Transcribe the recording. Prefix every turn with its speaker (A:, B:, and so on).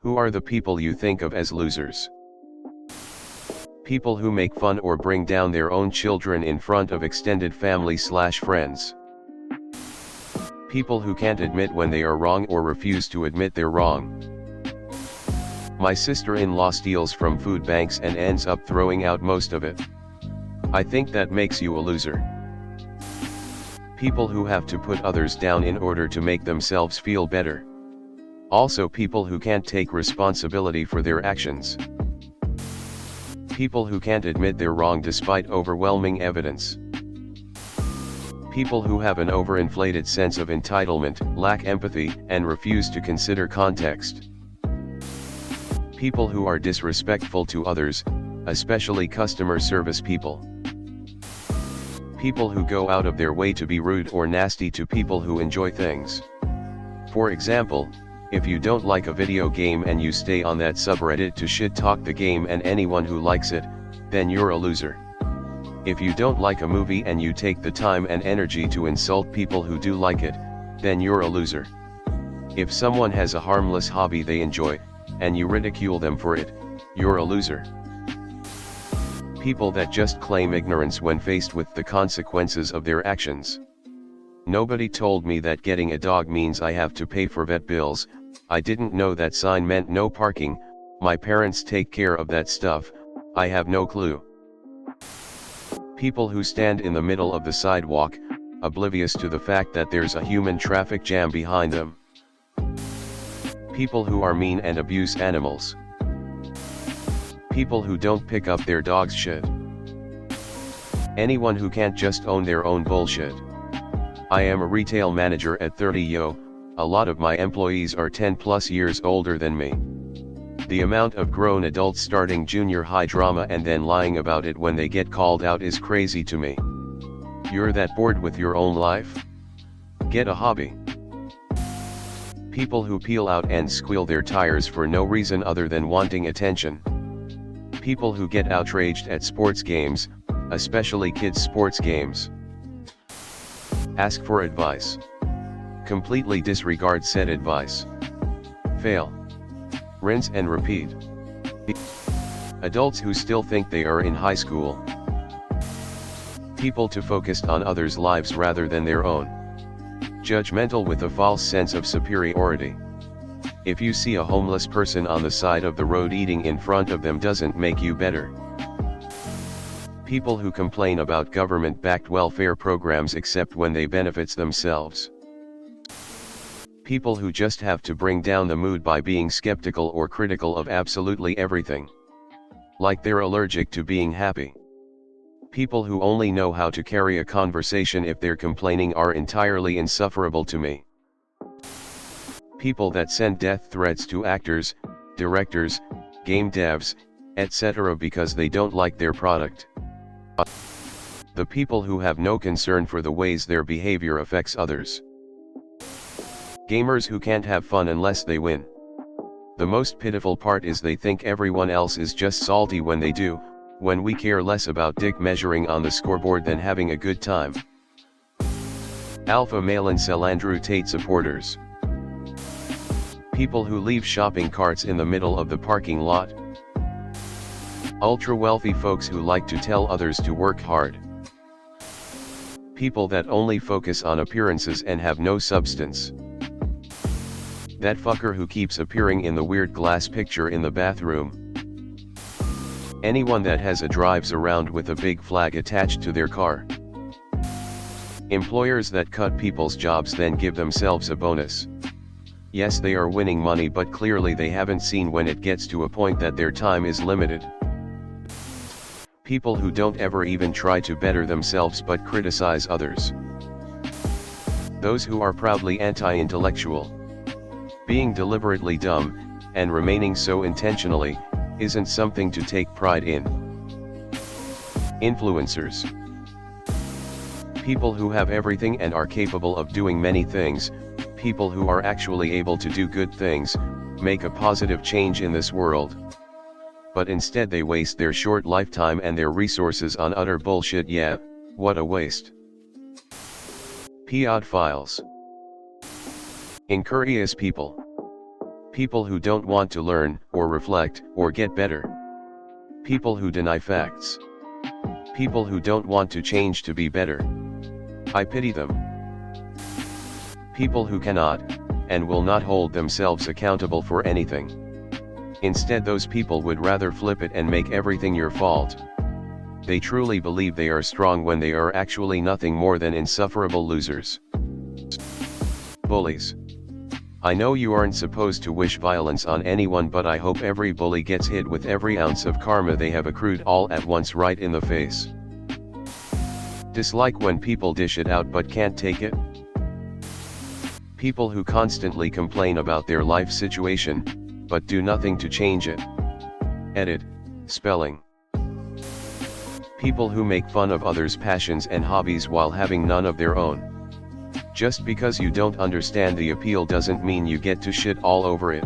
A: Who are the people you think of as losers? People who make fun or bring down their own children in front of extended family/friends. People who can't admit when they are wrong or refuse to admit they're wrong. My sister-in-law steals from food banks and ends up throwing out most of it. I think that makes you a loser. People who have to put others down in order to make themselves feel better. Also people who can't take responsibility for their actions. People who can't admit they're wrong despite overwhelming evidence. People who have an overinflated sense of entitlement, lack empathy, and refuse to consider context. People who are disrespectful to others, especially customer service people. People who go out of their way to be rude or nasty to people who enjoy things. For example, if you don't like a video game and you stay on that subreddit to shit talk the game and anyone who likes it, then you're a loser. If you don't like a movie and you take the time and energy to insult people who do like it, then you're a loser. If someone has a harmless hobby they enjoy, and you ridicule them for it, you're a loser. People that just claim ignorance when faced with the consequences of their actions. Nobody told me that getting a dog means I have to pay for vet bills. I didn't know that sign meant no parking. My parents take care of that stuff. I have no clue. People who stand in the middle of the sidewalk, oblivious to the fact that there's a human traffic jam behind them. People who are mean and abuse animals. People who don't pick up their dog's shit. Anyone who can't just own their own bullshit. I am a retail manager at 30 yo, a lot of my employees are 10+ years older than me. The amount of grown adults starting junior high drama and then lying about it when they get called out is crazy to me. You're that bored with your own life? Get a hobby. People who peel out and squeal their tires for no reason other than wanting attention. People who get outraged at sports games, especially kids' sports games. Ask for advice. Completely disregard said advice. Fail. Rinse and repeat. Adults who still think they are in high school. People too focused on others' lives rather than their own. Judgmental with a false sense of superiority. If you see a homeless person on the side of the road eating in front of them doesn't make you better. People who complain about government-backed welfare programs except when they benefits themselves. People who just have to bring down the mood by being skeptical or critical of absolutely everything. Like they're allergic to being happy. People who only know how to carry a conversation if they're complaining are entirely insufferable to me. People that send death threats to actors, directors, game devs, etc. because they don't like their product. The people who have no concern for the ways their behavior affects others. Gamers who can't have fun unless they win. The most pitiful part is they think everyone else is just salty when they do, when we care less about dick measuring on the scoreboard than having a good time. Alpha male and Andrew Tate supporters. People who leave shopping carts in the middle of the parking lot. Ultra wealthy folks who like to tell others to work hard. People that only focus on appearances and have no substance. That fucker who keeps appearing in the weird glass picture in the bathroom. Anyone that has a drives around with a big flag attached to their car. Employers that cut people's jobs then give themselves a bonus. Yes, they are winning money, but clearly they haven't seen when it gets to a point that their time is limited. People who don't ever even try to better themselves but criticize others. Those who are proudly anti-intellectual. Being deliberately dumb, and remaining so intentionally, isn't something to take pride in. Influencers. People who have everything and are capable of doing many things, people who are actually able to do good things, make a positive change in this world. But instead they waste their short lifetime and their resources on utter bullshit. Yeah, what a waste. Pedophiles. Incurious people. People who don't want to learn, or reflect, or get better. People who deny facts. People who don't want to change to be better. I pity them. People who cannot, and will not hold themselves accountable for anything. Instead, those people would rather flip it and make everything your fault. They truly believe they are strong when they are actually nothing more than insufferable losers. Bullies. I know you aren't supposed to wish violence on anyone, but I hope every bully gets hit with every ounce of karma they have accrued all at once right in the face. Dislike when people dish it out but can't take it. People who constantly complain about their life situation, but do nothing to change it. Edit, spelling. People who make fun of others' passions and hobbies while having none of their own. Just because you don't understand the appeal doesn't mean you get to shit all over it.